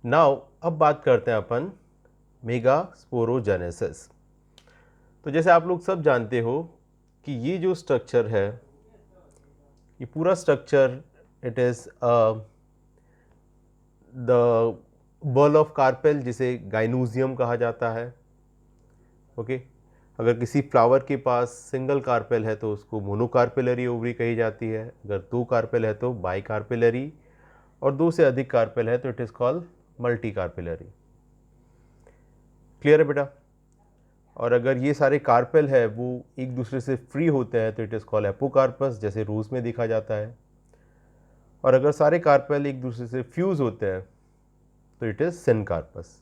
Now अब बात करते हैं अपन मेगास्पोरोजेनेसिस। तो जैसे आप लोग सब जानते हो कि ये जो स्ट्रक्चर है, ये पूरा structure it is the ball of carpel, जिसे गाइनोसियम कहा जाता है। ओके अगर किसी फ्लावर के पास सिंगल कार्पेल है तो उसको मोनोकार्पेलरी ओवरी कही जाती है, अगर दो कार्पेल है तो बाई कार्पेलरी, और दो से अधिक कार्पेल है तो it is called multi carpellary. Clear है बेटा? और अगर ये सारे कार्पेल है वो एक दूसरे से फ्री होते हैं तो इट इज़ कॉल्ड एपोकार्पस, जैसे रोज में देखा जाता है। और अगर सारे कार्पेल एक दूसरे से फ्यूज होते हैं तो it is syncarpous.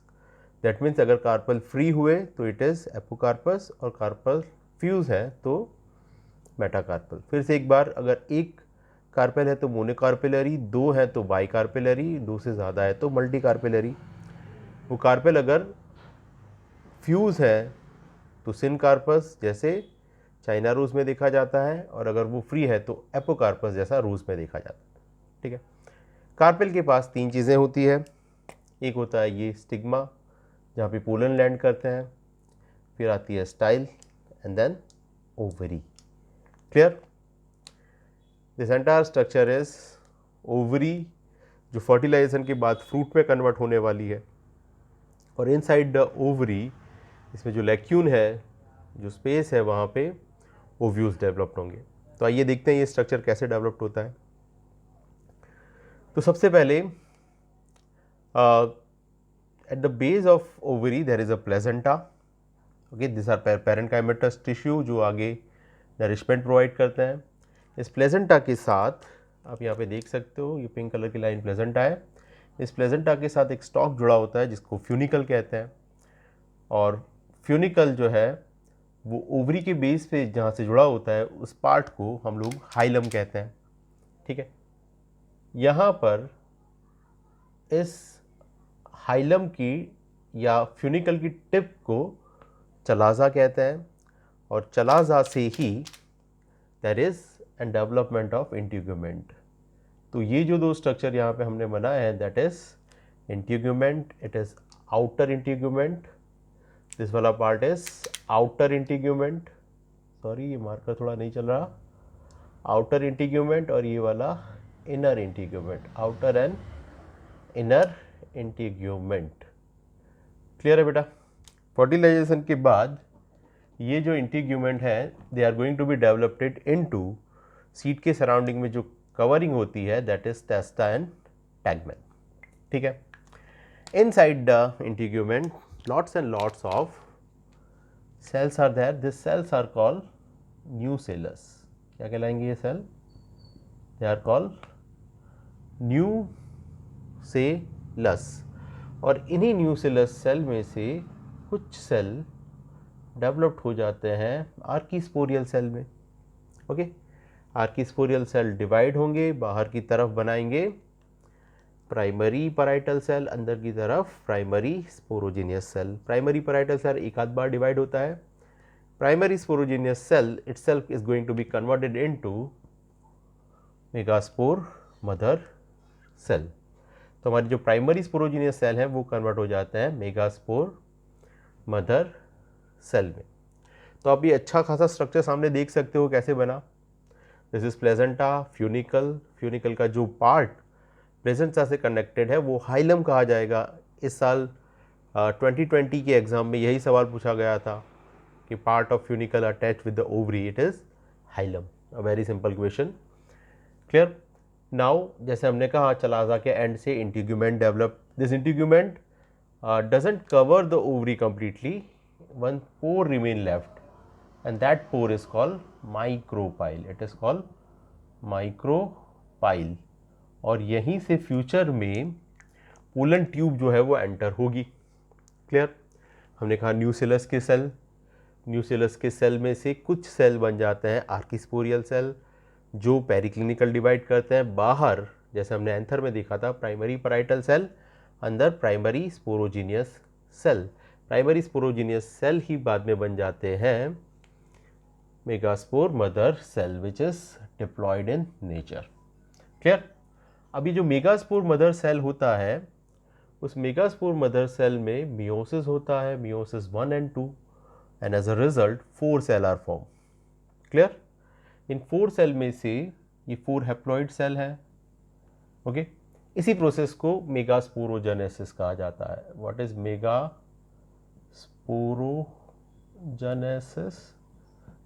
That means अगर कार्पल फ्री हुए तो इट इज़ एपोकार्पस, और कार्पल फ्यूज है तो मेटाकार्पल। फिर से एक बार, अगर एक कार्पेल है तो मोनोकार्पेलरी, दो है तो बाई कार्पेलरी, दो से ज़्यादा है तो मल्टी कार्पेलरी। वो कार्पेल अगर फ्यूज है तो सिनकार्पस, जैसे चाइना रोज में देखा जाता है, और अगर वो फ्री है तो एपोकार्पस, जैसा रोज में देखा जाता है। ठीक है, कार्पेल के पास तीन चीज़ें होती है। एक होता है ये स्टिग्मा, जहाँ पे पोलन लैंड करते हैं, फिर आती है style, and then ovary. Clear? This entire structure is ovary, जो फर्टिलाइजेशन के बाद फ्रूट में कन्वर्ट होने वाली है, और इनसाइड द ओवरी इसमें जो लैक्यून है, जो स्पेस है, वहाँ पे ओव्यूल्स डेवलप्ड होंगे। तो आइए देखते हैं ये स्ट्रक्चर कैसे डेवलप्ड होता है। तो सबसे पहले at the base of ovary there is a placenta. Okay, this are parenchymatous tissue जो आगे नरिशमेंट प्रोवाइड करते हैं। इस प्लेजेंटा के साथ आप यहाँ पे देख सकते हो, ये पिंक कलर की लाइन प्लेजेंटा है। इस प्लेजेंटा के साथ एक स्टॉक जुड़ा होता है जिसको फ्यूनिकल कहते हैं, और फ्यूनिकल जो है वो ओवरी के बेस पे जहाँ से जुड़ा होता है उस पार्ट को हम लोग हाइलम कहते हैं। ठीक है, यहाँ पर इस हाइलम की या फ्यूनिकल की टिप को चलाजा कहते हैं, और चलाजा से ही there is an development of integument. तो ये जो दो स्ट्रक्चर यहाँ पे हमने बनाए हैं, that is integument, it is outer integument, this वाला part is outer integument, sorry ये मार्कर थोड़ा नहीं चल रहा, आउटर इंटीग्यूमेंट, और ये वाला inner integument, outer and inner integument. Clear है बेटा? फर्टिलाइजेशन के बाद ये जो इंटीग्यूमेंट है they are going to be developed into seed के सराउंडिंग में जो कवरिंग होती है, that is testa and tegmen. ठीक है, inside the integument lots and lots of cells are there. These cells are called nucellus. क्या कहलाएंगे ये cell? They are called nucellus। और इन्हीं nucellus सेल में से कुछ सेल डेवलप्ड हो जाते हैं आर्कीस्पोरियल सेल में। ओके, आर्कीस्पोरियल सेल डिवाइड होंगे, बाहर की तरफ बनाएंगे प्राइमरी पैराइटल सेल, अंदर की तरफ primary sporogenous cell. Primary parietal cell एक आध बार डिवाइड होता है। Primary sporogenous cell itself is going to be converted into megaspore mother cell. तो हमारी जो प्राइमरी स्पोरोजेनियस सेल है वो कन्वर्ट हो जाते हैं मेगास्पोर मदर सेल में। तो आप ये अच्छा खासा स्ट्रक्चर सामने देख सकते हो कैसे बना। This is placenta, funicle, funicle का जो पार्ट प्लेजेंटा से कनेक्टेड है वो हाइलम कहा जाएगा। इस साल 2020 के एग्जाम में यही सवाल पूछा गया था कि part of funicle attach with the ovary, it is hilum. A very simple question. Clear? Now जैसे हमने कहा चलाजा के एंड से integument develop, this integument doesn't cover the ovary completely, one pore remain left and that pore is called micropyle. It is called micropyle, और यहीं से future में pollen tube जो है वो एंटर होगी। क्लियर? हमने कहा न्यूसेलस के सेल, न्यूसेलस के सेल में से कुछ सेल बन जाते हैं आर्किस्पोरियल सेल जो पेरिक्लिनिकल डिवाइड करते हैं। बाहर जैसे हमने एंथर में देखा था प्राइमरी पैराइटल सेल, अंदर primary sporogenous cell. Primary sporogenous cell ही बाद में बन जाते हैं megaspore mother cell which is diploid in nature. Clear? अभी जो मेगास्पोर मदर सेल होता है उस मेगास्पोर मदर सेल में मियोसिस होता है, meiosis 1 and 2, and as a result 4 cell are form. Clear? इन 4 सेल में से ये 4 हैप्लॉइड सेल हैं। ओके, इसी प्रोसेस को मेगास्पोरोजेनेसिस कहा जाता है। What is megasporogenesis?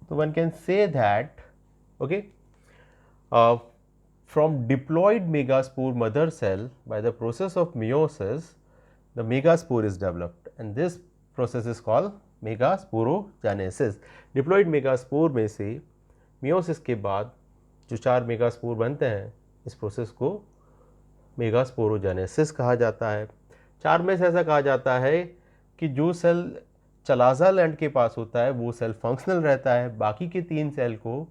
तो one can say that okay, from diploid megaspore mother cell, by the process of meiosis, the megaspore is developed, and this process is called megasporogenesis. Diploid megaspore में से meiosis के बाद जो 4 megaspore बनते हैं, इस process को मेगास्पोरोजेनेसिस कहा जाता है। 4 में से ऐसा कहा जाता है कि जो सेल चलाज़ा एंड के पास होता है वो सेल फंक्शनल रहता है, बाकी के 3 सेल को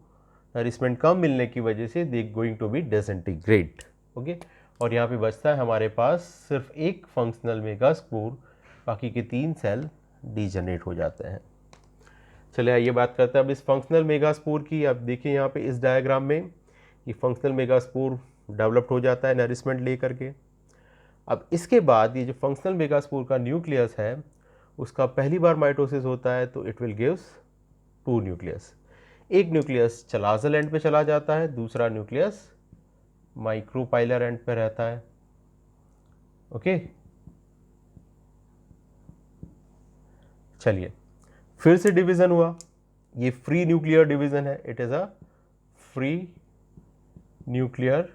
नरिशमेंट कम मिलने की वजह से they going to be disintegrate. Okay, और यहाँ पे बचता है हमारे पास सिर्फ एक फंक्शनल मेगास्पोर, बाकी के 3 सेल डीजनरेट हो जाते हैं। चलिए आइए बात करते हैं अब इस फंक्शनल मेगास्पोर की। आप देखिए यहाँ पे इस डायग्राम में ये फंक्शनल मेगास्पोर डेवलप्ड हो जाता है नरिशमेंट ले करके। अब इसके बाद ये जो फंक्शनल मेगास्पोर का न्यूक्लियस है उसका पहली बार माइटोसिस होता है तो इट विल गिव्स 2 न्यूक्लियस। एक न्यूक्लियस चलाज़ल एंड पे चला जाता है, दूसरा न्यूक्लियस माइक्रोपाइलर एंड पे रहता है। ओके, चलिए फिर से डिवीजन हुआ, ये फ्री न्यूक्लियर डिवीजन है, it is a free nuclear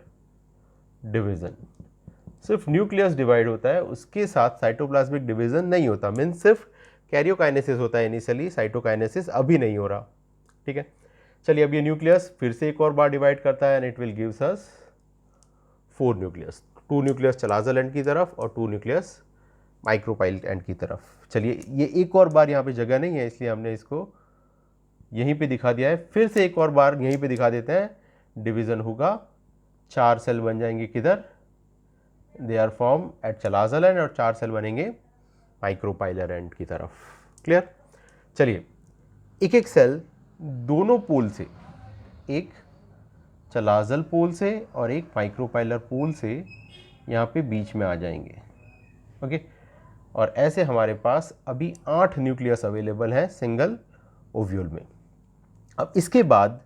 division. सिर्फ न्यूक्लियस डिवाइड होता है, उसके साथ साइटोप्लाज्मिक डिवीजन नहीं होता, मीन सिर्फ कैरियोकाइनेसिस होता है इनिशियली, साइटोकाइनेसिस अभी नहीं हो रहा। ठीक है, चलिए अब ये न्यूक्लियस फिर से एक और बार डिवाइड करता है and it will gives us 4 nucleus, 2 nucleus chalazal end की तरफ और 2 न्यूक्लियस माइक्रोपाइल एंड की तरफ। चलिए ये एक और बार यहाँ पे जगह नहीं है इसलिए हमने इसको यहीं पे दिखा दिया है, फिर से एक और बार यहीं पे दिखा देते हैं। डिवीज़न होगा, 4 सेल बन जाएंगे किधर, they are form at chalazal end, और 4 सेल बनेंगे माइक्रोपाइलर एंड की तरफ। क्लियर? चलिए एक एक सेल दोनों पोल से, एक चलाज़ल पोल से और एक माइक्रोपाइलर पोल से यहाँ पे बीच में आ जाएंगे। ओके, और ऐसे हमारे पास अभी 8 न्यूक्लियस अवेलेबल हैं सिंगल ओव्यूल में। अब इसके बाद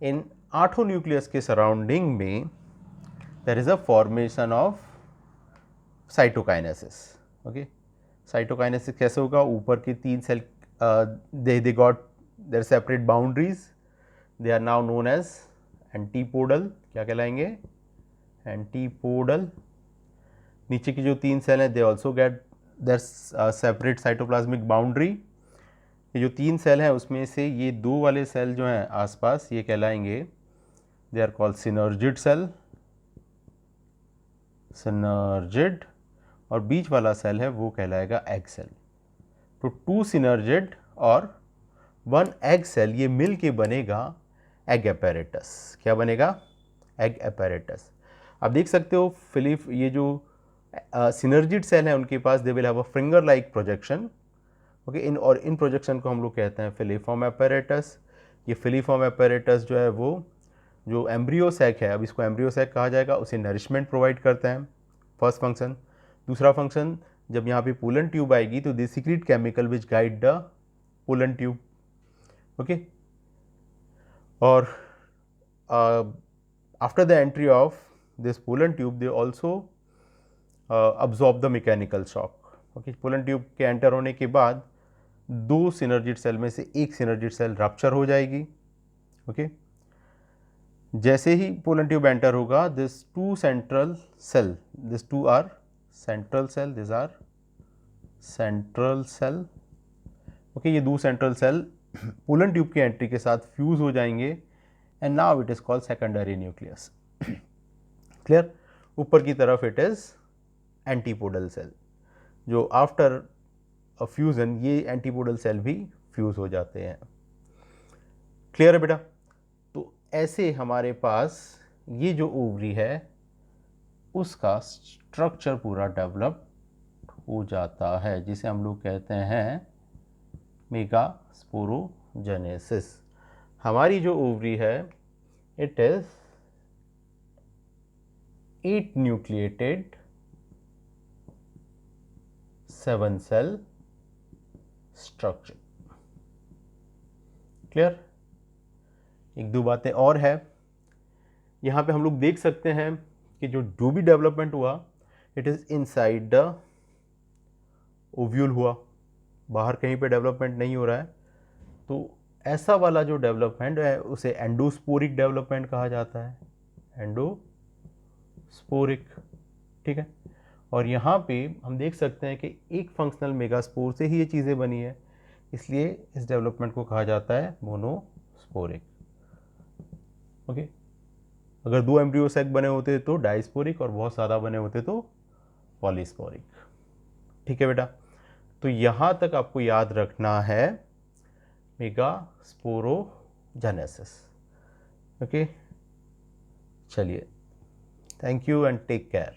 इन 8 न्यूक्लियस के सराउंडिंग में there is a formation of cytokinesis. Okay, cytokinesis कैसे होगा, ऊपर के 3 cell they got their separate boundaries, they are now known as antipodal. क्या कहलाएंगे? एंटीपोडल। नीचे की जो 3 सेल हैं they also get their separate cytoplasmic boundary. ये जो 3 सेल हैं उसमें से ये 2 वाले सेल जो हैं आसपास ये कहलाएंगे, they are called synergid cell, synergid, और बीच वाला सेल है वो कहलाएगा एग सेल। तो 2 सिनर्जिड और 1 एग सेल ये मिल के बनेगा एग एपेरेटस। क्या बनेगा? Egg apparatus. आप देख सकते हो फिलिप, ये जो सिनर्जिड सेल है उनके पास they will have a finger like projection. Okay, इन प्रोजेक्शन को हम लोग कहते हैं फिलिफॉर्म एपेरेटस। ये फिलिफॉर्म एपेरेटस जो है वो जो एम्ब्रियो सैक है, अब इसको एम्ब्रियो सैक कहा जाएगा, उसे नरिशमेंट प्रोवाइड करते हैं, फर्स्ट फंक्शन। दूसरा फंक्शन, जब यहाँ पे पोलन ट्यूब आएगी तो they secrete chemical which guide the pollen tube. Okay, और after the entry of this pollen tube they also absorb the mechanical shock. Okay, pollen tube के एंटर होने के बाद 2 सिनर्जिड सेल में से एक सिनर्जिड सेल रप्चर हो जाएगी। ओके, जैसे ही पोलन ट्यूब एंटर होगा, this 2 central cell, this 2 are central cell, this are central cell. Okay, ये 2 सेंट्रल सेल पोलन ट्यूब की एंट्री के साथ फ्यूज हो जाएंगे and now it is called secondary nucleus. Clear? ऊपर की तरफ इट इज एंटीपोडल सेल, जो आफ्टर अ फ्यूजन ये एंटीपोडल सेल भी फ्यूज हो जाते हैं। क्लियर है बेटा? तो ऐसे हमारे पास ये जो ओवरी है उसका स्ट्रक्चर पूरा डेवलप हो जाता है, जिसे हम लोग कहते हैं मेगास्पोरोजेनेसिस। हमारी जो ओवरी है it is 8 nucleated 7 cell structure. Clear? एक दो बातें और है, यहाँ पे हम लोग देख सकते हैं कि जो भी डेवलपमेंट हुआ it is inside the ovule हुआ, बाहर कहीं पे डेवलपमेंट नहीं हो रहा है। तो ऐसा वाला जो डेवलपमेंट है उसे एंडोस्पोरिक डेवलपमेंट कहा जाता है, एंडोस्पोरिक। ठीक है, और यहाँ पे हम देख सकते हैं कि एक फंक्शनल मेगास्पोर से ही ये चीज़ें बनी है, इसलिए इस डेवलपमेंट को कहा जाता है मोनोस्पोरिक। ओके, अगर दो एम्ब्रियो सैक बने होते तो डाइस्पोरिक और बहुत ज़्यादा बने होते तो पॉलीस्पोरिक। ठीक है बेटा, तो यहाँ तक आपको याद रखना है मेगास्पोरोजेनेसिस। ओके, चलिए, thank you and take care.